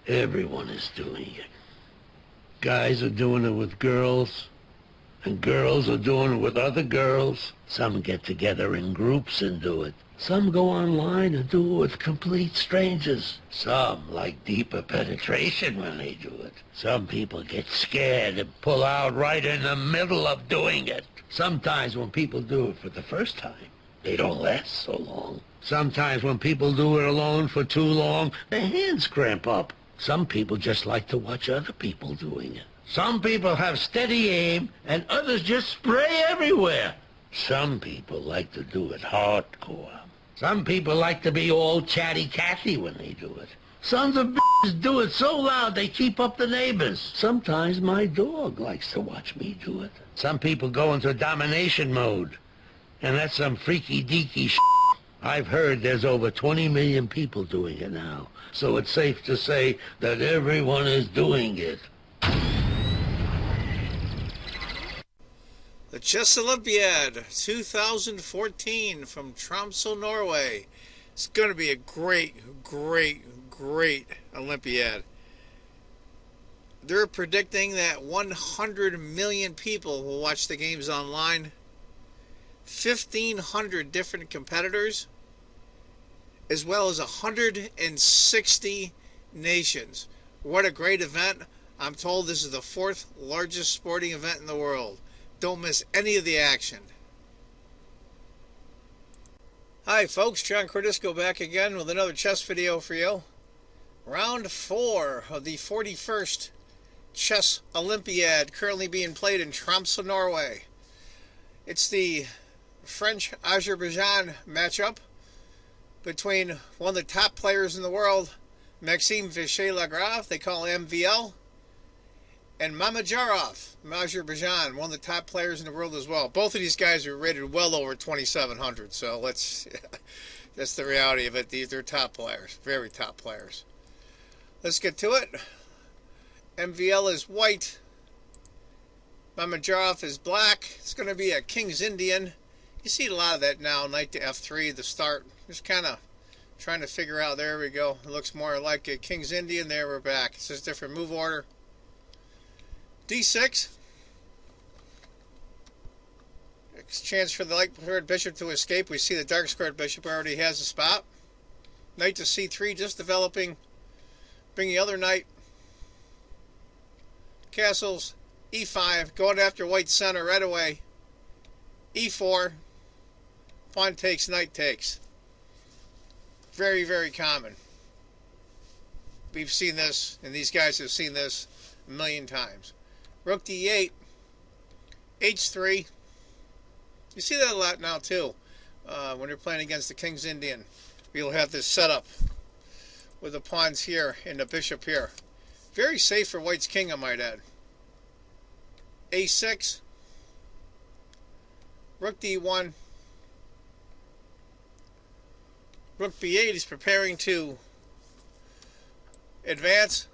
Everyone is doing it. Guys are doing it with girls, and girls are doing it with other girls. Some get together in groups and do it. Some go online and do it with complete strangers. Some like deeper penetration when they do it. Some people get scared and pull out right in the middle of doing it. Sometimes when people do it for the first time, they don't last so long. Sometimes when people do it alone for too long, their hands cramp up. Some people just like to watch other people doing it. Some people have steady aim, and others just spray everywhere. Some people like to do it hardcore. Some people like to be all chatty-Cathy when they do it. Sons of bitches do it so loud they keep up the neighbors. Sometimes my dog likes to watch me do it. Some people go into domination mode, and that's some freaky-deaky shit. I've heard there's over 20 million people doing it now, so it's safe to say that everyone is doing it. The Chess Olympiad 2014 from Tromso, Norway. It's going to be a great Olympiad. They're predicting that 100 million people will watch the games online. 1,500 different competitors, as well as 160 nations. What a great event. I'm told this is the 4th largest sporting event in the world. Don't miss any of the action. Hi folks, John Cordisco back again with another chess video for you. Round 4 of the 41st Chess Olympiad, currently being played in Tromso, Norway. It's the French-Azerbaijan matchup between one of the top players in the world, Maxime LaGrave, they call him MVL, and Mamedyarov from Azerbaijan, one of the top players in the world as well. Both of these guys are rated well over 2,700, so that's the reality of it. They're top players, very top players. Let's get to it. MVL is white, Mamedyarov is black. It's going to be a King's Indian. You see a lot of that now, knight to f3, the start. Just kind of trying to figure out, there we go. It looks more like a King's Indian. There, we're back. It's just a different move order. d6. Chance for the light-squared bishop to escape. We see the dark-squared bishop already has a spot. Knight to c3, just developing. Bring the other knight. Castles, e5, going after white center right away. e4, pawn takes, knight takes. Very common. We've seen this, and these guys have seen this a million times. Rook d8, h3. You see that a lot now too, when you're playing against the King's Indian. You'll have this setup with the pawns here and the bishop here. Very safe for white's king, I might add. a6, rook d1, rook b8. He's preparing to advance,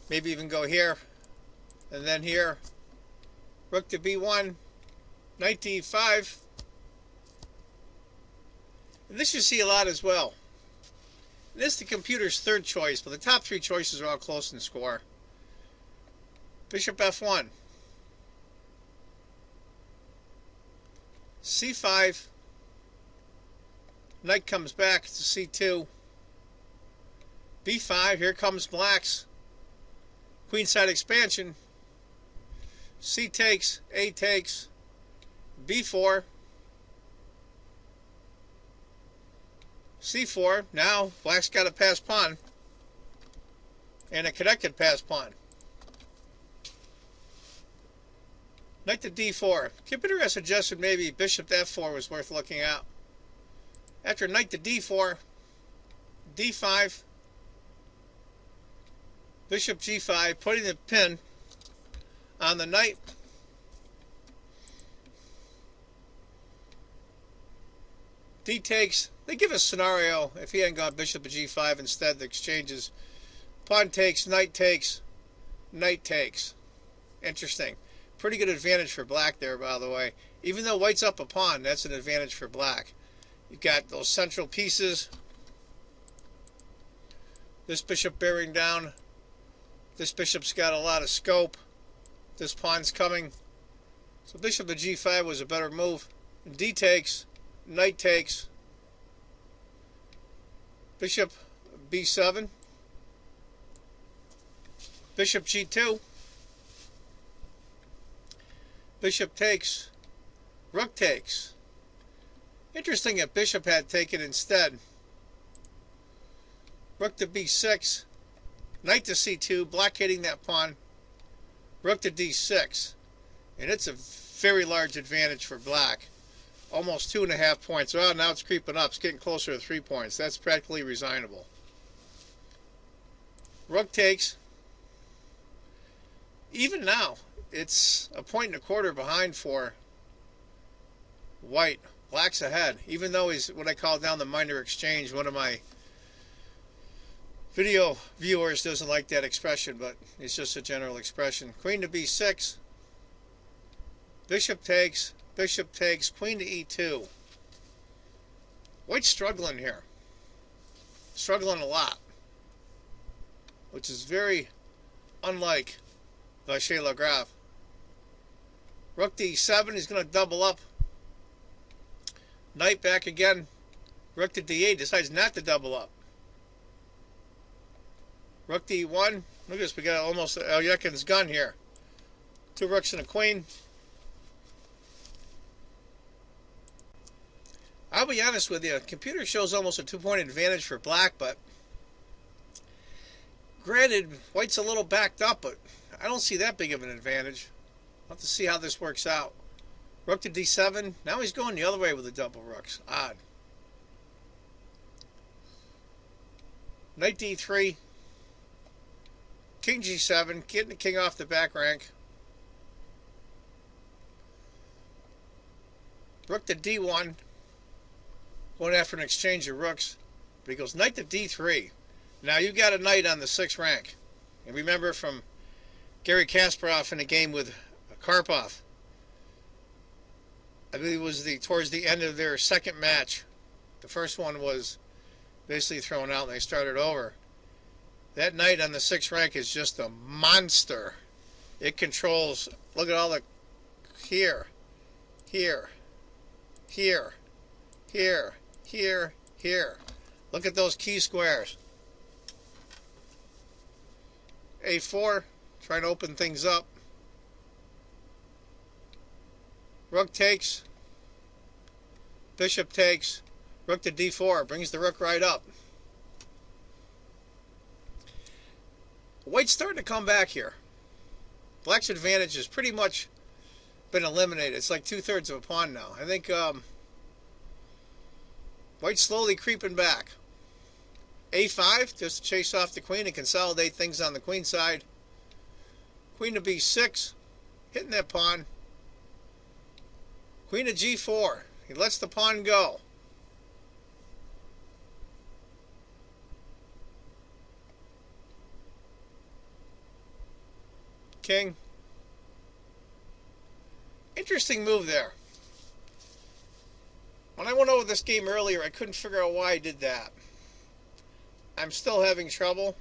maybe even go here and then here. Rook to b1, knight to e5. And this you see a lot as well. And this is the computer's third choice, but the top three choices are all close in score. Bishop f1, c5, knight comes back to c2, b5, here comes black's queenside expansion, c takes, a takes, b4, c4, now black's got a passed pawn, and a connected passed pawn. Knight to d4. Computer has suggested maybe bishop to f4 was worth looking at. After knight to d4, d5, bishop g5, putting the pin on the knight. D takes. They give a scenario if he hadn't gone bishop to g5 instead. The exchanges pawn takes, knight takes, knight takes. Interesting. Pretty good advantage for black there, by the way. Even though white's up a pawn, that's an advantage for black. You've got those central pieces. This bishop bearing down. This bishop's got a lot of scope. This pawn's coming. So bishop to g5 was a better move. D takes. Knight takes. Bishop b7. Bishop g2. Bishop takes. Rook takes. Interesting if bishop had taken instead. Rook to b6. Knight to c2. Blockading that pawn. Rook to d6. And it's a very large advantage for black. Almost 2.5 points. Well, now it's creeping up. It's getting closer to 3 points. That's practically resignable. Rook takes. Even now, it's a 1.25 behind for white. Black's ahead. Even though he's what I call down the minor exchange. One of my video viewers doesn't like that expression, but it's just a general expression. Queen to b6. Bishop takes. Bishop takes. Queen to e2. White's struggling here. Struggling a lot. Which is very unlike LaGrave. Rook to e7. He's going to double up. Knight back again. Rook to d8. Decides not to double up. Rook to e1. Look at this. We got almost Elyekin's gun here. 2 rooks and a queen. I'll be honest with you. Computer shows almost a 2-point advantage for black, but granted, white's a little backed up, but I don't see that big of an advantage. I'll have to see how this works out. Rook to d7. Now he's going the other way with the double rooks. Odd. Knight d3. King g7. Getting the king off the back rank. Rook to d1. Going after an exchange of rooks. But he goes knight to d3. Now you got a knight on the 6th rank. And remember from Garry Kasparov in a game with Karpov. I believe it was towards the end of their second match. The first one was basically thrown out and they started over. That knight on the 6th rank is just a monster. It controls, look at all the, here, here, here, here, here, here. Look at those key squares. A4, trying to open things up. Rook takes. Bishop takes. Rook to d4, brings the rook right up. White's starting to come back here. Black's advantage has pretty much been eliminated. It's like 2/3 of a pawn now. I think White's slowly creeping back. A5, just to chase off the queen and consolidate things on the queen side. Queen to b6, hitting that pawn. Queen to g4, he lets the pawn go. King. Interesting move there. When I went over this game earlier, I couldn't figure out why I did that. I'm still having trouble.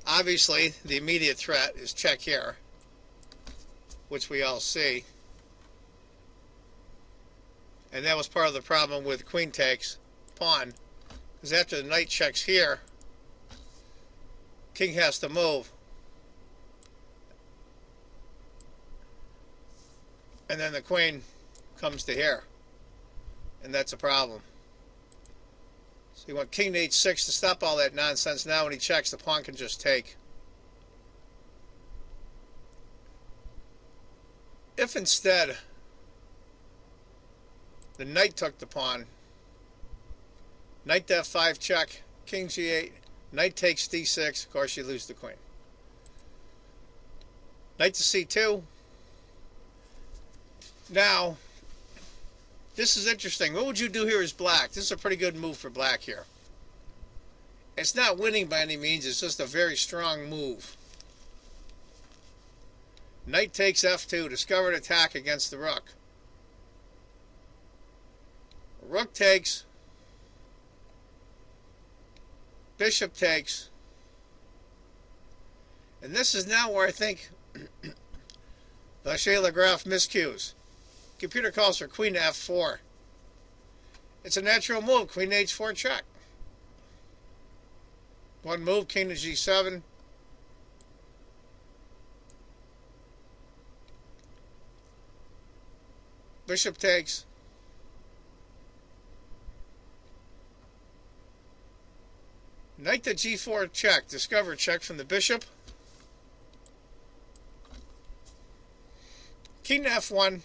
Obviously, the immediate threat is check here, which we all see. And that was part of the problem with queen takes pawn, because after the knight checks here, king has to move. And then the queen comes to here. And that's a problem. So you want king to h6 to stop all that nonsense. Now when he checks, the pawn can just take. If instead the knight took the pawn, knight to f5 check, king g8, knight takes d6, of course you lose the queen. Knight to c2. Now, this is interesting. What would you do here as black? This is a pretty good move for black here. It's not winning by any means. It's just a very strong move. Knight takes f2. Discovered attack against the rook. Rook takes. Bishop takes. And this is now where I think LaGrave miscues. Computer calls for queen to f4. It's a natural move. Queen to h4 check. One move, king to g7. Bishop takes. Knight to g4 check. Discover check from the bishop. King to f1.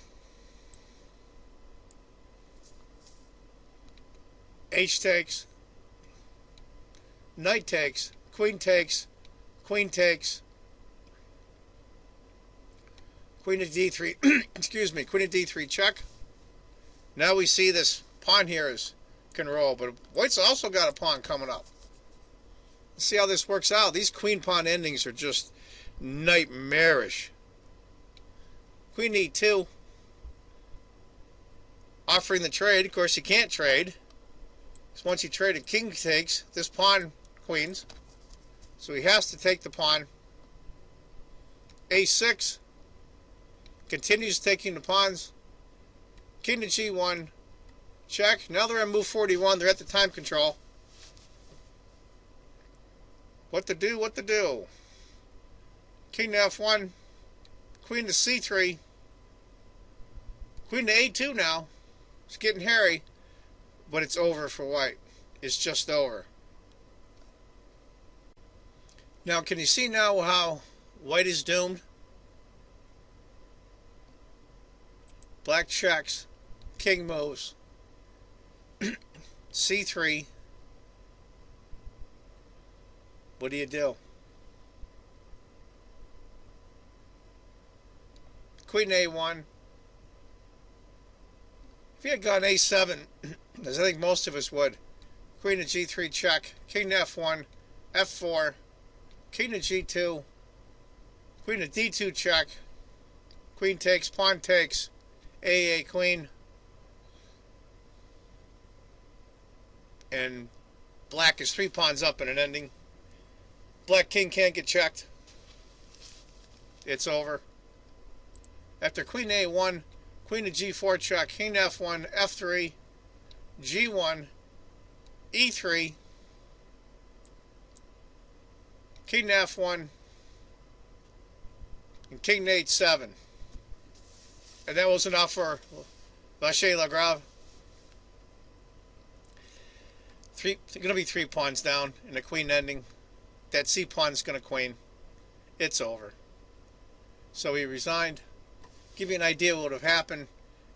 H takes. Knight takes. Queen takes. Queen takes. Queen to d3. Excuse me. Queen to d3 check. Now we see this pawn here can roll, but white's also got a pawn coming up. Let's see how this works out. These queen pawn endings are just nightmarish. Queen e2. Offering the trade. Of course, you can't trade. Because once you trade, a king takes. This pawn queens. So he has to take the pawn. a6. Continues taking the pawns. King to g1. Check. Now they're on move 41. They're at the time control. What to do? What to do? King to f1. Queen to c3. Queen to a2 now. It's getting hairy. But it's over for white. It's just over. Now, can you see now how white is doomed? Black checks. King moves. c3. What do you do? Queen a1. If he had gone a7, as I think most of us would, queen to g3 check, king to f1, f4, king to g2, queen to d2 check, queen takes, pawn takes, a queen, and black is 3 pawns up in an ending. Black king can't get checked. It's over. After queen a1, queen to g4 check, king to f1, f3, g1, e3, king to f1, and king to h7. And that was enough for LaGrave. Going to be 3 pawns down in the queen ending. That c pawn's going to queen. It's over. So he resigned. Give you an idea what would have happened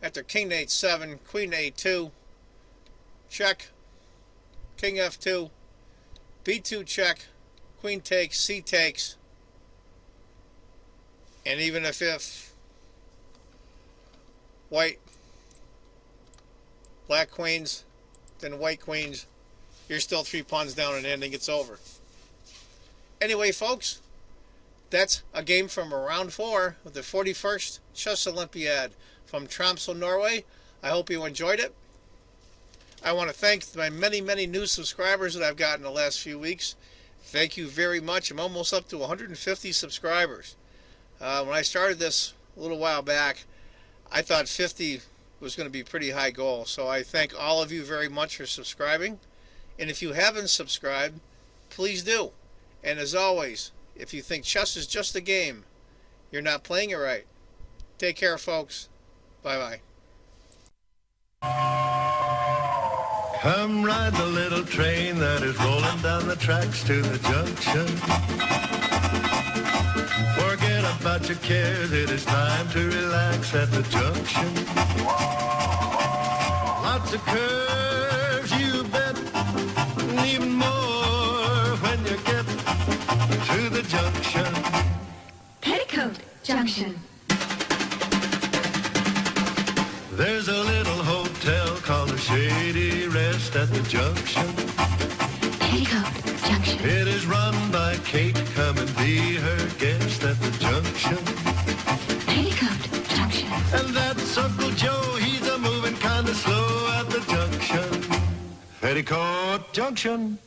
after king to h7, queen to a2, check, king f2, b2 check, queen takes, c takes, and even if black queens, then white queens, you're still 3 pawns down and ending. It's over. Anyway, folks, that's a game from round 4 of the 41st Chess Olympiad from Tromso, Norway. I hope you enjoyed it. I want to thank my many, many new subscribers that I've gotten the last few weeks. Thank you very much. I'm almost up to 150 subscribers. When I started this a little while back, I thought 50 was going to be a pretty high goal. So I thank all of you very much for subscribing. And if you haven't subscribed, please do. And as always, if you think chess is just a game, you're not playing it right. Take care, folks. Bye-bye. Come ride the little train that is rolling down the tracks to the junction. Forget about your cares, it is time to relax at the junction. Lots of curves, you bet, and even more when you get to the junction. Petticoat Junction. There's a little hotel called the Shady Rest at the junction. Petticoat Junction. It is run by Kate. Come and be her guest at the junction. Petticoat Junction. And that's Uncle Joe. He's a moving kind of slow at the junction. Petticoat Junction.